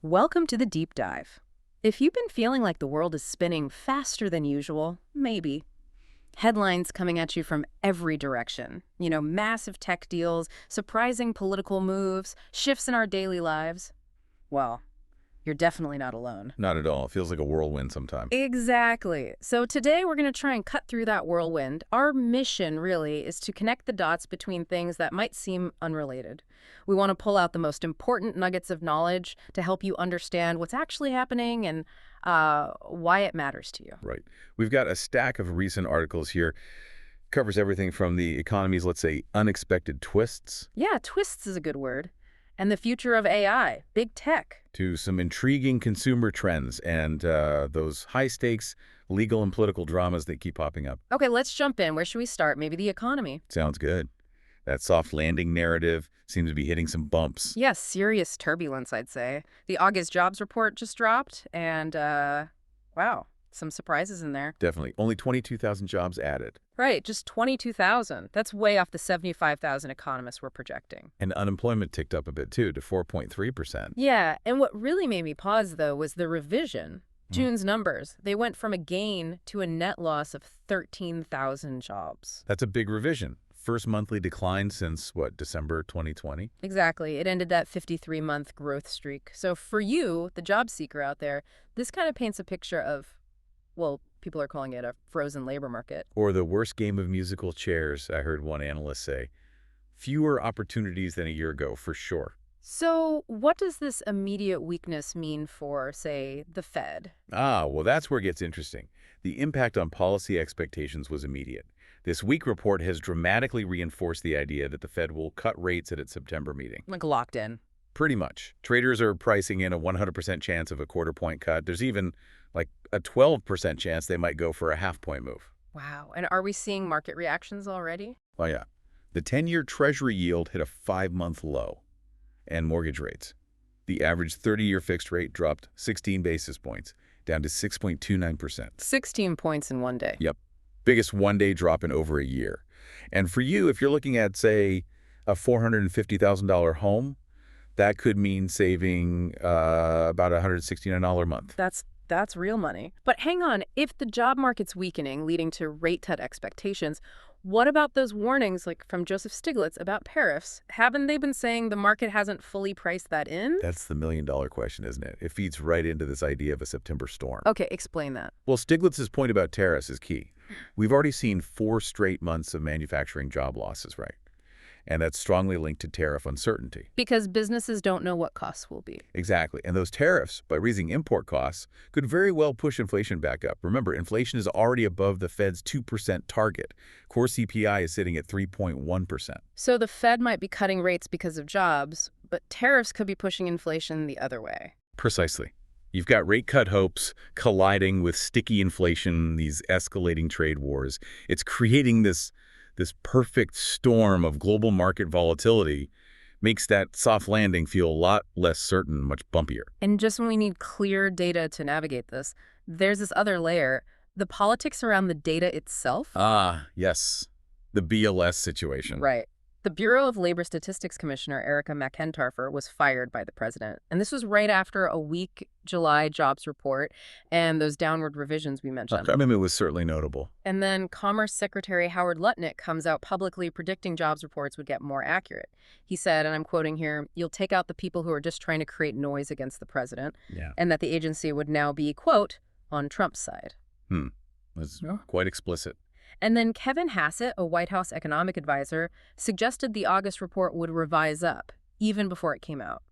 Welcome to the deep dive. If you've been feeling like the world is spinning faster than usual, maybe. Headlines coming at you from every direction. Massive tech deals, surprising political moves, shifts in our daily lives. Well, you're definitely not alone. Not at all. It feels like a whirlwind sometimes. Exactly. So today we're going to try and cut through that whirlwind. Our mission, really, is to connect the dots between things that might seem unrelated. We want to pull out the most important nuggets of knowledge to help you understand what's actually happening and why it matters to you. Right. We've got a stack of recent articles here. Covers everything from the economy's, let's say, unexpected twists. Yeah, twists is a good word. And the future of AI, big tech. To some intriguing consumer trends and those high-stakes legal and political dramas that keep popping up. Okay, let's jump in. Where should we start? Maybe the economy. Sounds good. That soft landing narrative seems to be hitting some bumps. Yes, serious turbulence, I'd say. The August jobs report just dropped, and wow, some surprises in there. Definitely. Only 22,000 jobs added. Right, just 22,000. That's way off the 75,000 economists were projecting. And unemployment ticked up a bit, too, to 4.3%. Yeah, and what really made me pause, though, was the revision. June's numbers. They went from a gain to a net loss of 13,000 jobs. That's a big revision. First monthly decline since, December 2020? Exactly. It ended that 53-month growth streak. So for you, the job seeker out there, this kind of paints a picture of, well, people are calling it a frozen labor market. Or the worst game of musical chairs, I heard one analyst say. Fewer opportunities than a year ago, for sure. So what does this immediate weakness mean for, say, the Fed? Well, that's where it gets interesting. The impact on policy expectations was immediate. This week report has dramatically reinforced the idea that the Fed will cut rates at its September meeting. Like locked in. Pretty much. Traders are pricing in a 100% chance of a quarter-point cut. There's even like a 12% chance they might go for a half-point move. Wow. And are we seeing market reactions already? Oh, yeah. The 10-year Treasury yield hit a 5-month low. And mortgage rates. The average 30-year fixed rate dropped 16 basis points, down to 6.29%. 16 points in one day. Yep. Biggest one-day drop in over a year. And for you, if you're looking at, say, a $450,000 home, that could mean saving about $169 a month. That's real money. But hang on, if the job market's weakening, leading to rate cut expectations, what about those warnings like from Joseph Stiglitz about tariffs? Haven't they been saying the market hasn't fully priced that in? That's the million-dollar question, isn't it? It feeds right into this idea of a September storm. Okay, explain that. Well, Stiglitz's point about tariffs is key. We've already seen 4 straight months of manufacturing job losses, right? And that's strongly linked to tariff uncertainty. Because businesses don't know what costs will be. Exactly. And those tariffs, by raising import costs, could very well push inflation back up. Remember, inflation is already above the Fed's 2% target. Core CPI is sitting at 3.1%. So the Fed might be cutting rates because of jobs, but tariffs could be pushing inflation the other way. Precisely. You've got rate cut hopes colliding with sticky inflation, these escalating trade wars. It's creating this perfect storm of global market volatility, makes that soft landing feel a lot less certain, much bumpier. And just when we need clear data to navigate this, there's this other layer, the politics around the data itself. Yes. The BLS situation. Right. The Bureau of Labor Statistics Commissioner Erica McEntarfer was fired by the president. And this was right after a weak July jobs report and those downward revisions we mentioned. I mean, it was certainly notable. And then Commerce Secretary Howard Lutnick comes out publicly predicting jobs reports would get more accurate. He said, and I'm quoting here, "You'll take out the people who are just trying to create noise against the president," and that the agency would now be, quote, on Trump's side. That's quite explicit. And then Kevin Hassett, a White House economic advisor, suggested the August report would revise up, even before it came out.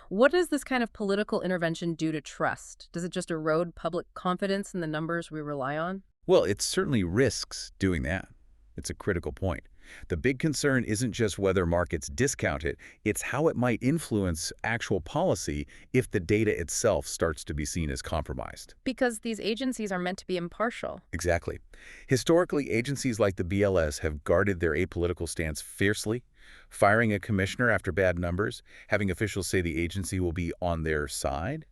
What does this kind of political intervention do to trust? Does it just erode public confidence in the numbers we rely on? Well, it certainly risks doing that. It's a critical point. The big concern isn't just whether markets discount it, it's how it might influence actual policy if the data itself starts to be seen as compromised. Because these agencies are meant to be impartial. Exactly. Historically, agencies like the BLS have guarded their apolitical stance fiercely, firing a commissioner after bad numbers, having officials say the agency will be on their side.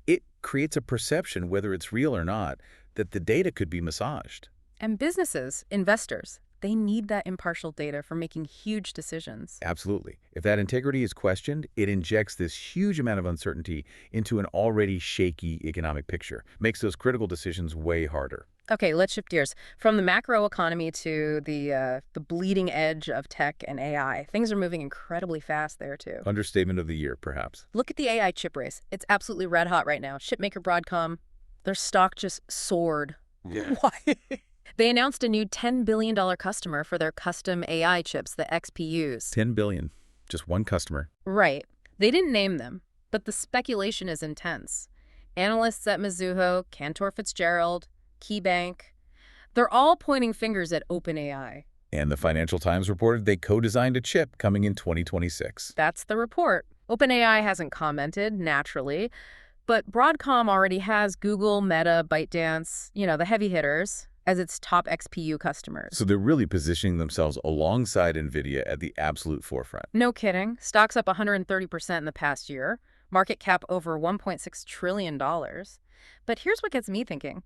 It creates a perception, whether it's real or not, that the data could be massaged. And businesses, investors, They need that impartial data for making huge decisions. Absolutely. If that integrity is questioned, it injects this huge amount of uncertainty into an already shaky economic picture, makes those critical decisions way harder. Okay, let's shift gears. From the macro economy to the bleeding edge of tech and AI. Things are moving incredibly fast there, too. Understatement of the year, perhaps. Look at the AI chip race. It's absolutely red hot right now. Chipmaker Broadcom, their stock just soared. Yeah. Why? They announced a new $10 billion customer for their custom AI chips, the XPUs. 10 billion. Just one customer. Right. They didn't name them, but the speculation is intense. Analysts at Mizuho, Cantor Fitzgerald, KeyBank, they're all pointing fingers at OpenAI. And the Financial Times reported they co-designed a chip coming in 2026. That's the report. OpenAI hasn't commented, naturally, but Broadcom already has Google, Meta, ByteDance, the heavy hitters, as its top XPU customers. So they're really positioning themselves alongside NVIDIA at the absolute forefront. No kidding. Stock's up 130% in the past year. Market cap over $1.6 trillion. But here's what gets me thinking.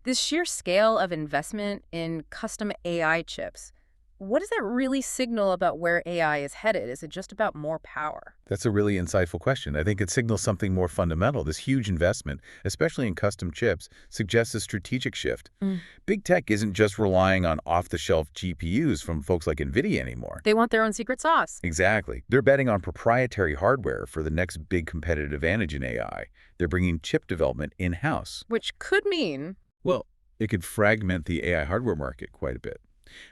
This sheer scale of investment in custom AI chips, what does that really signal about where AI is headed? Is it just about more power? That's a really insightful question. I think it signals something more fundamental. This huge investment, especially in custom chips, suggests a strategic shift. Big tech isn't just relying on off-the-shelf GPUs from folks like NVIDIA anymore. They want their own secret sauce. Exactly. They're betting on proprietary hardware for the next big competitive advantage in AI. They're bringing chip development in-house. Which could mean... Well, it could fragment the AI hardware market quite a bit.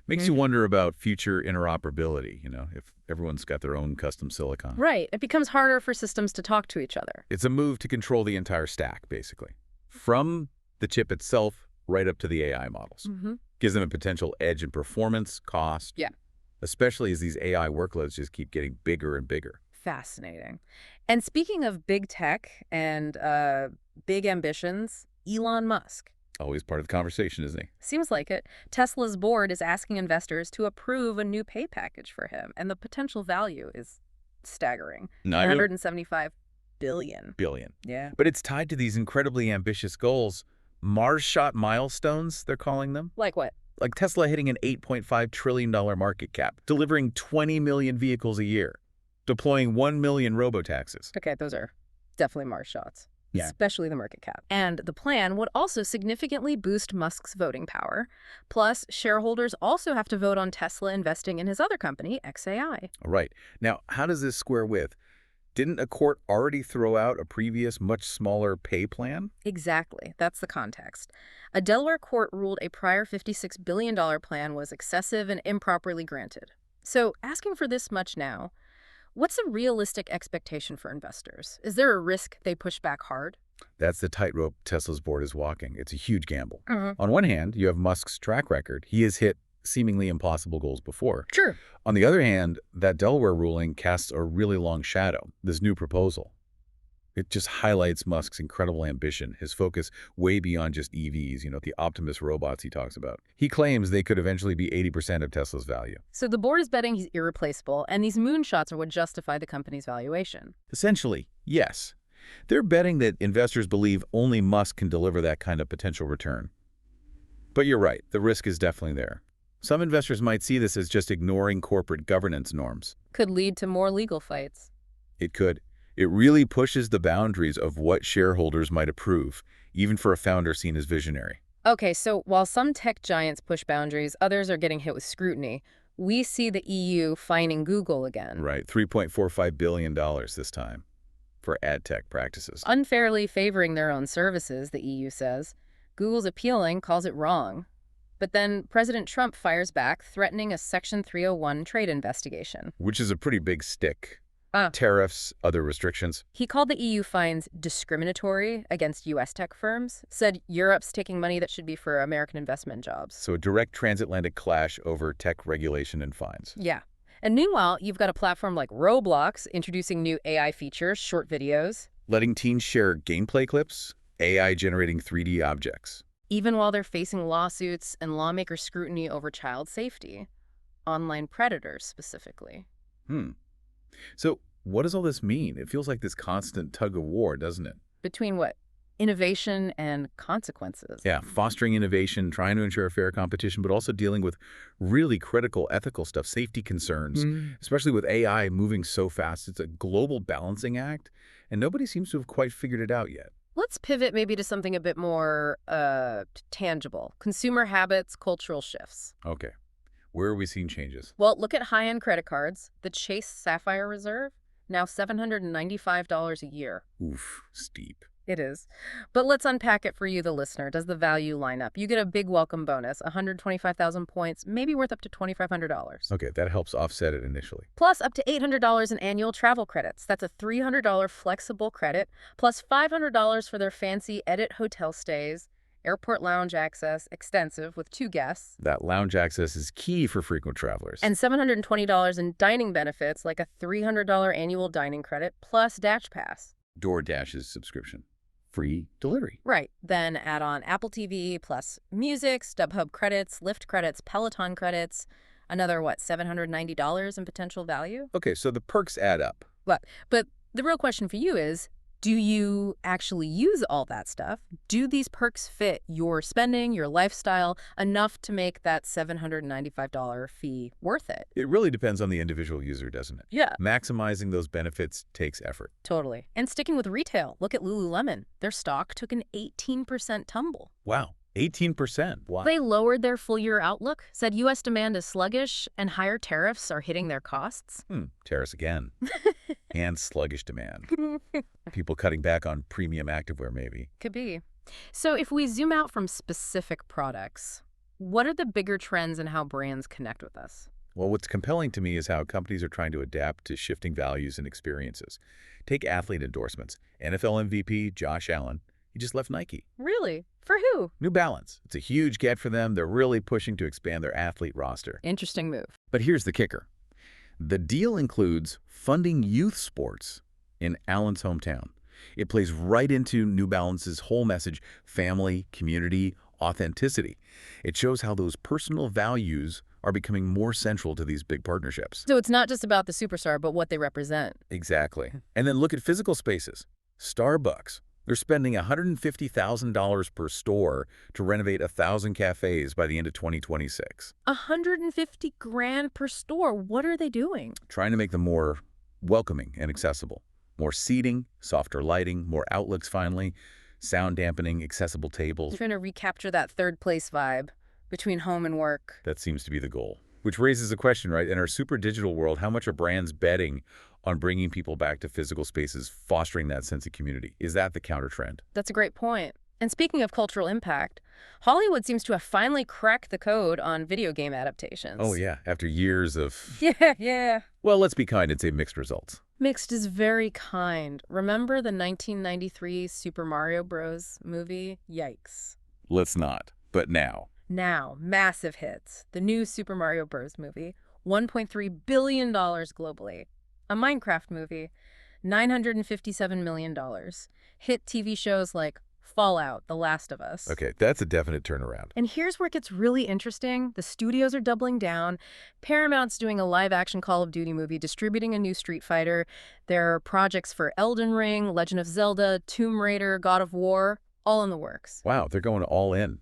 Makes you wonder about future interoperability, if everyone's got their own custom silicon. Right. It becomes harder for systems to talk to each other. It's a move to control the entire stack, basically. From the chip itself right up to the AI models. Gives them a potential edge in performance, cost. Yeah. Especially as these AI workloads just keep getting bigger and bigger. Fascinating. And speaking of big tech and big ambitions, Elon Musk. Always part of the conversation, isn't he? Seems like it. Tesla's board is asking investors to approve a new pay package for him, and the potential value is staggering. $175 billion. Yeah. But it's tied to these incredibly ambitious goals. Mars shot milestones, they're calling them. Like what? Like Tesla hitting an $8.5 trillion market cap, delivering 20 million vehicles a year, deploying 1 million robotaxis. Okay, those are definitely Mars shots. Yeah. Especially the market cap. And the plan would also significantly boost Musk's voting power. Plus, shareholders also have to vote on Tesla investing in his other company, XAI. Right. Now, how does this square with? Didn't a court already throw out a previous, much smaller pay plan? Exactly. That's the context. A Delaware court ruled a prior $56 billion plan was excessive and improperly granted. So, asking for this much now, what's a realistic expectation for investors? Is there a risk they push back hard? That's the tightrope Tesla's board is walking. It's a huge gamble. On one hand, you have Musk's track record. He has hit seemingly impossible goals before. Sure. On the other hand, that Delaware ruling casts a really long shadow, this new proposal. It just highlights Musk's incredible ambition, his focus way beyond just EVs, the Optimus robots he talks about. He claims they could eventually be 80% of Tesla's value. So the board is betting he's irreplaceable, and these moonshots are what justify the company's valuation. Essentially, yes. They're betting that investors believe only Musk can deliver that kind of potential return. But you're right, the risk is definitely there. Some investors might see this as just ignoring corporate governance norms. Could lead to more legal fights. It could. It really pushes the boundaries of what shareholders might approve, even for a founder seen as visionary. Okay, so while some tech giants push boundaries, others are getting hit with scrutiny. We see the EU fining Google again. Right, $3.45 billion this time for ad tech practices. Unfairly favoring their own services, the EU says. Google's appealing, calls it wrong. But then President Trump fires back, threatening a Section 301 trade investigation. Which is a pretty big stick. Tariffs, other restrictions. He called the EU fines discriminatory against U.S. tech firms, said Europe's taking money that should be for American investment jobs. So a direct transatlantic clash over tech regulation and fines. Yeah. And meanwhile, you've got a platform like Roblox introducing new AI features, short videos. Letting teens share gameplay clips, AI generating 3D objects. Even while they're facing lawsuits and lawmaker scrutiny over child safety. Online predators, specifically. So what does all this mean? It feels like this constant tug of war, doesn't it? Between what? innovation and consequences. Yeah, fostering innovation, trying to ensure a fair competition, but also dealing with really critical ethical stuff, safety concerns, especially with AI moving so fast. It's a global balancing act, and nobody seems to have quite figured it out yet. Let's pivot maybe to something a bit more tangible. Consumer habits, cultural shifts. Okay, where are we seeing changes? Well, look at high-end credit cards. The Chase Sapphire Reserve, now $795 a year. Oof, steep. It is. But let's unpack it for you, the listener. Does the value line up? You get a big welcome bonus, 125,000 points, maybe worth up to $2,500. Okay, that helps offset it initially. Plus up to $800 in annual travel credits. That's a $300 flexible credit, plus $500 for their fancy Edit hotel stays, airport lounge access, extensive with 2 guests. That lounge access is key for frequent travelers. And $720 in dining benefits, like a $300 annual dining credit, plus Dash Pass. DoorDash's subscription. Free delivery. Right. Then add on Apple TV, plus music, StubHub credits, Lyft credits, Peloton credits, another, $790 in potential value? Okay, so the perks add up. But the real question for you is, do you actually use all that stuff? Do these perks fit your spending, your lifestyle, enough to make that $795 fee worth it? It really depends on the individual user, doesn't it? Yeah. Maximizing those benefits takes effort. Totally. And sticking with retail, look at Lululemon. Their stock took an 18% tumble. Wow, 18%. Wow. They lowered their full-year outlook, said U.S. demand is sluggish, and higher tariffs are hitting their costs. Tariffs again. And sluggish demand. People cutting back on premium activewear, maybe. Could be. So if we zoom out from specific products, what are the bigger trends in how brands connect with us? Well, what's compelling to me is how companies are trying to adapt to shifting values and experiences. Take athlete endorsements. NFL MVP Josh Allen, he just left Nike. Really? For who? New Balance. It's a huge get for them. They're really pushing to expand their athlete roster. Interesting move. But here's the kicker. The deal includes funding youth sports in Allen's hometown. It plays right into New Balance's whole message: family, community, authenticity. It shows how those personal values are becoming more central to these big partnerships. So it's not just about the superstar, but what they represent. Exactly. And then look at physical spaces. Starbucks. They're spending $150,000 per store to renovate 1,000 cafes by the end of 2026. 150 grand per store. What are they doing? Trying to make them more welcoming and accessible. More seating, softer lighting, more outlooks finally, sound dampening, accessible tables. They're trying to recapture that third place vibe between home and work. That seems to be the goal. Which raises a question, right? In our super digital world, how much are brands betting on bringing people back to physical spaces, fostering that sense of community? Is that the counter trend? That's a great point. And speaking of cultural impact, Hollywood seems to have finally cracked the code on video game adaptations. Oh, yeah. After years of... Yeah. Well, let's be kind and say mixed results. Mixed is very kind. Remember the 1993 Super Mario Bros. Movie? Yikes. Let's not. But now. Now, massive hits. The new Super Mario Bros. Movie, $1.3 billion globally. A Minecraft movie, $957 million. Hit TV shows like Fallout, The Last of Us. Okay, that's a definite turnaround. And here's where it gets really interesting. The studios are doubling down. Paramount's doing a live-action Call of Duty movie, distributing a new Street Fighter. There are projects for Elden Ring, Legend of Zelda, Tomb Raider, God of War, all in the works. Wow, they're going all in.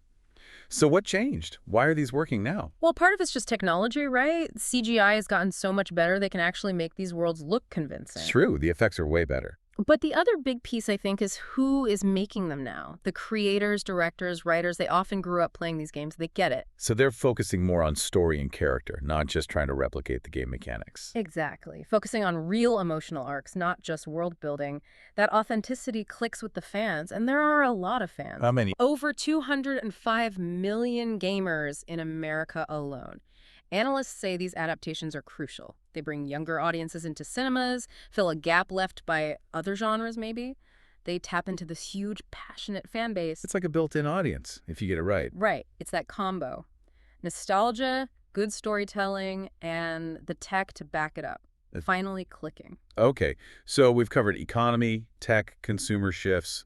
So what changed? Why are these working now? Well, part of it's just technology, right? CGI has gotten so much better, they can actually make these worlds look convincing. It's true. The effects are way better. But the other big piece, I think, is who is making them now. The creators, directors, writers, they often grew up playing these games. They get it. So they're focusing more on story and character, not just trying to replicate the game mechanics. Exactly. Focusing on real emotional arcs, not just world building. That authenticity clicks with the fans, and there are a lot of fans. How many? Over 205 million gamers in America alone. Analysts say these adaptations are crucial. They bring younger audiences into cinemas, fill a gap left by other genres, maybe. They tap into this huge, passionate fan base. It's like a built-in audience, if you get it right. Right. It's that combo. Nostalgia, good storytelling, and the tech to back it up. Finally clicking. Okay, so we've covered economy, tech, consumer shifts.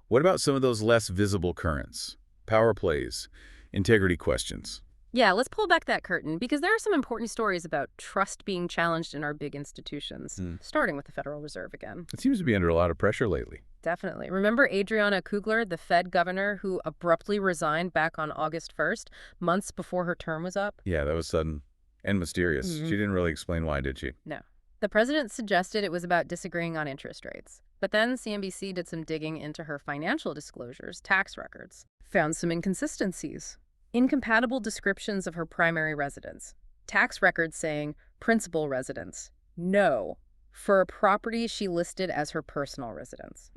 What about some of those less visible currents? Power plays, integrity questions. Yeah, let's pull back that curtain, because there are some important stories about trust being challenged in our big institutions, starting with the Federal Reserve again. It seems to be under a lot of pressure lately. Definitely. Remember Adriana Kugler, the Fed governor who abruptly resigned back on August 1st, months before her term was up? Yeah, that was sudden and mysterious. Hmm. She didn't really explain why, did she? No. The president suggested it was about disagreeing on interest rates. But then CNBC did some digging into her financial disclosures, tax records, found some inconsistencies. Incompatible descriptions of her primary residence. Tax records saying principal residence. No. For a property she listed as her personal residence.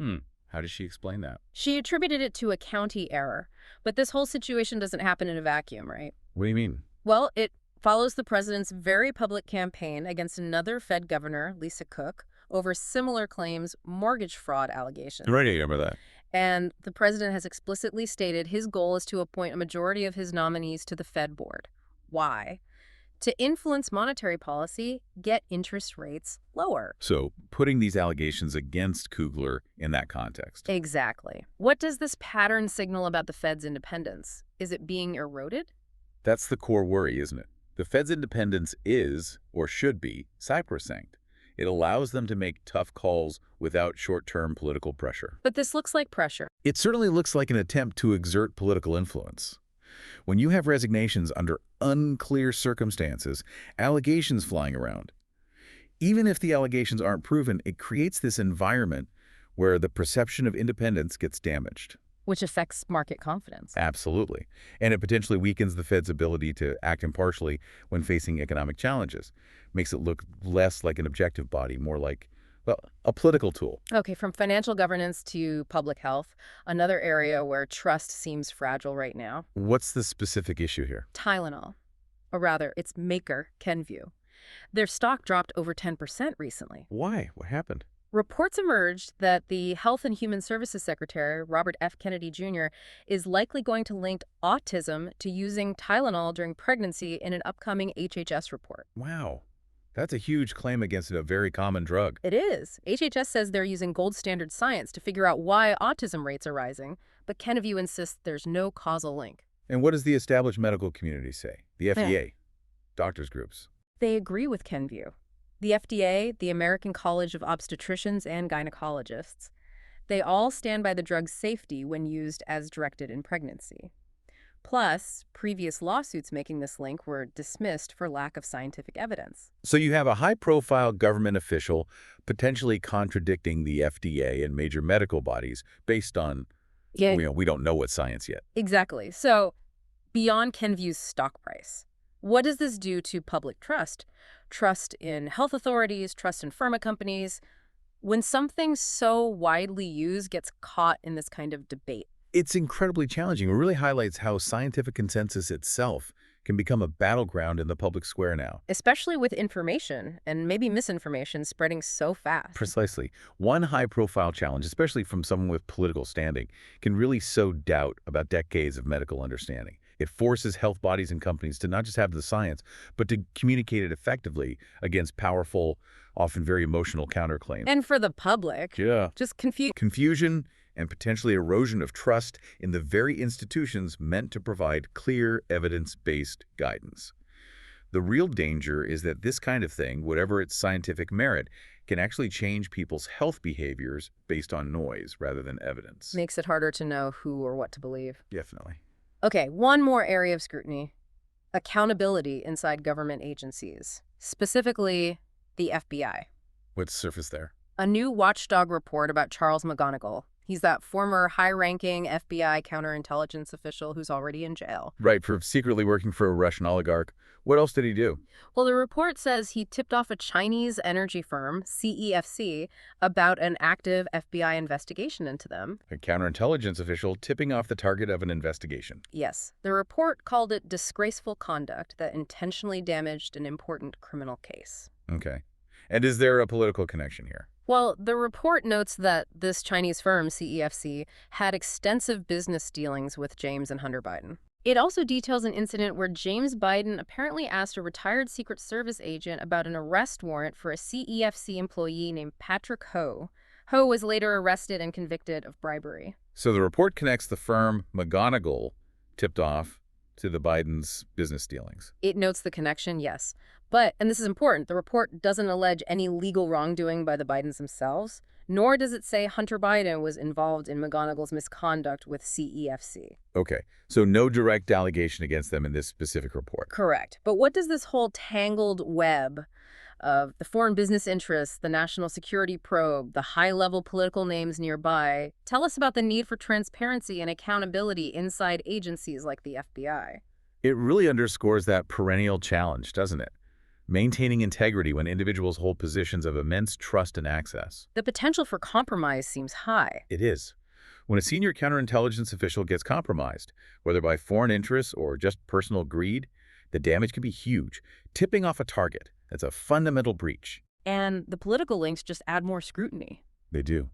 How does she explain that? She attributed it to a county error. But this whole situation doesn't happen in a vacuum, right? What do you mean? Well, it follows the president's very public campaign against another Fed governor, Lisa Cook, over similar claims, mortgage fraud allegations. Right, I remember that. And the president has explicitly stated his goal is to appoint a majority of his nominees to the Fed board. Why? To influence monetary policy, get interest rates lower. So, putting these allegations against Kugler in that context. Exactly. What does this pattern signal about the Fed's independence? Is it being eroded? That's the core worry, isn't it? The Fed's independence is, or should be, sacrosanct. It allows them to make tough calls without short-term political pressure. But this looks like pressure. It certainly looks like an attempt to exert political influence. When you have resignations under unclear circumstances, allegations flying around, even if the allegations aren't proven, it creates this environment where the perception of independence gets damaged. Which affects market confidence. Absolutely. And it potentially weakens the Fed's ability to act impartially when facing economic challenges. Makes it look less like an objective body, more like, well, a political tool. Okay, from financial governance to public health, another area where trust seems fragile right now. What's the specific issue here? Tylenol, or rather, its maker, Kenvue. Their stock dropped over 10% recently. Why? What happened? Reports emerged that the Health and Human Services Secretary, Robert F. Kennedy Jr., is likely going to link autism to using Tylenol during pregnancy in an upcoming HHS report. Wow. That's a huge claim against a very common drug. It is. HHS says they're using gold standard science to figure out why autism rates are rising, but Kenvue insists there's no causal link. And what does the established medical community say? The FDA, doctors' groups. They agree with Kenvue. The FDA, the American College of Obstetricians and Gynecologists, they all stand by the drug's safety when used as directed in pregnancy. Plus, previous lawsuits making this link were dismissed for lack of scientific evidence. So you have a high-profile government official potentially contradicting the FDA and major medical bodies based on, we don't know what science yet. Exactly. So, beyond Kenvue's stock price, what does this do to public trust? Trust in health authorities, trust in pharma companies. When something so widely used gets caught in this kind of debate. It's incredibly challenging. It really highlights how scientific consensus itself can become a battleground in the public square now. Especially with information and maybe misinformation spreading so fast. Precisely. One high-profile challenge, especially from someone with political standing, can really sow doubt about decades of medical understanding. It forces health bodies and companies to not just have the science, but to communicate it effectively against powerful, often very emotional counterclaims. And for the public, just confusion and potentially erosion of trust in the very institutions meant to provide clear, evidence-based guidance. The real danger is that this kind of thing, whatever its scientific merit, can actually change people's health behaviors based on noise rather than evidence. Makes it harder to know who or what to believe. Definitely. Okay, one more area of scrutiny. Accountability inside government agencies, specifically the FBI. What's surfaced there? A new watchdog report about Charles McGonigal. He's that former high-ranking FBI counterintelligence official who's already in jail. Right, for secretly working for a Russian oligarch. What else did he do? Well, the report says he tipped off a Chinese energy firm, CEFC, about an active FBI investigation into them. A counterintelligence official tipping off the target of an investigation. Yes. The report called it disgraceful conduct that intentionally damaged an important criminal case. Okay. And is there a political connection here? Well, the report notes that this Chinese firm, CEFC, had extensive business dealings with James and Hunter Biden. It also details an incident where James Biden apparently asked a retired Secret Service agent about an arrest warrant for a CEFC employee named Patrick Ho. Ho was later arrested and convicted of bribery. So the report connects the firm McGonigal tipped off to the Biden's business dealings. It notes the connection, yes. But, and this is important, the report doesn't allege any legal wrongdoing by the Bidens themselves, nor does it say Hunter Biden was involved in McGonigal's misconduct with CEFC. Okay, so no direct allegation against them in this specific report. Correct. But what does this whole tangled web of the foreign business interests, the national security probe, the high-level political names nearby tell us about the need for transparency and accountability inside agencies like the FBI? It really underscores that perennial challenge, doesn't it? Maintaining integrity when individuals hold positions of immense trust and access. The potential for compromise seems high. It is. When a senior counterintelligence official gets compromised, whether by foreign interests or just personal greed, the damage can be huge, tipping off a target. That's a fundamental breach. And the political links just add more scrutiny. They do.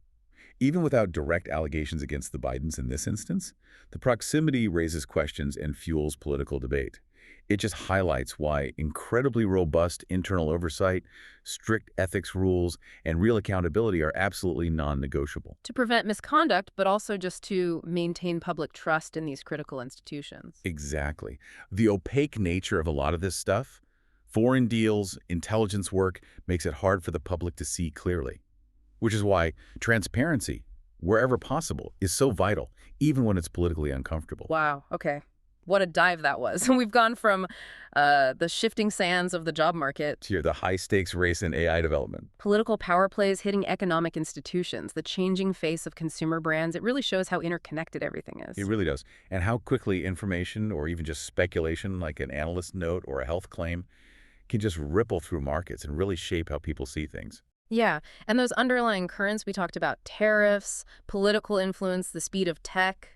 Even without direct allegations against the Bidens in this instance, the proximity raises questions and fuels political debate. It just highlights why incredibly robust internal oversight, strict ethics rules, and real accountability are absolutely non-negotiable. To prevent misconduct, but also just to maintain public trust in these critical institutions. Exactly. The opaque nature of a lot of this stuff, foreign deals, intelligence work, makes it hard for the public to see clearly. Which is why transparency, wherever possible, is so vital, even when it's politically uncomfortable. Wow, okay. What a dive that was. We've gone from the shifting sands of the job market To the high-stakes race in AI development. political power plays hitting economic institutions, the changing face of consumer brands. It really shows how interconnected everything is. It really does. And how quickly information or even just speculation like an analyst note or a health claim can just ripple through markets and really shape how people see things. Yeah, and those underlying currents we talked about, tariffs, political influence, the speed of tech,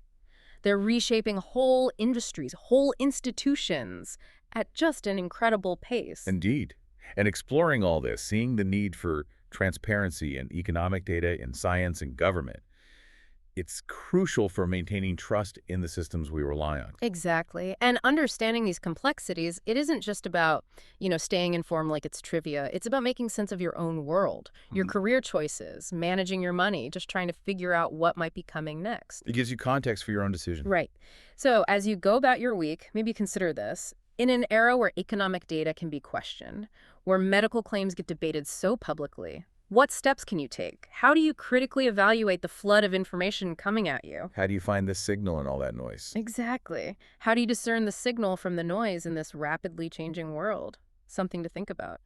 they're reshaping whole industries, whole institutions at just an incredible pace. Indeed. And exploring all this, seeing the need for transparency and economic data in science and government, it's crucial for maintaining trust in the systems we rely on. Exactly. And understanding these complexities, it isn't just about, staying informed like it's trivia. It's about making sense of your own world, your career choices, managing your money, just trying to figure out what might be coming next. It gives you context for your own decision. Right. So as you go about your week, maybe consider this. In an era where economic data can be questioned, where medical claims get debated so publicly, what steps can you take? How do you critically evaluate the flood of information coming at you? How do you find the signal in all that noise? Exactly. How do you discern the signal from the noise in this rapidly changing world? Something to think about.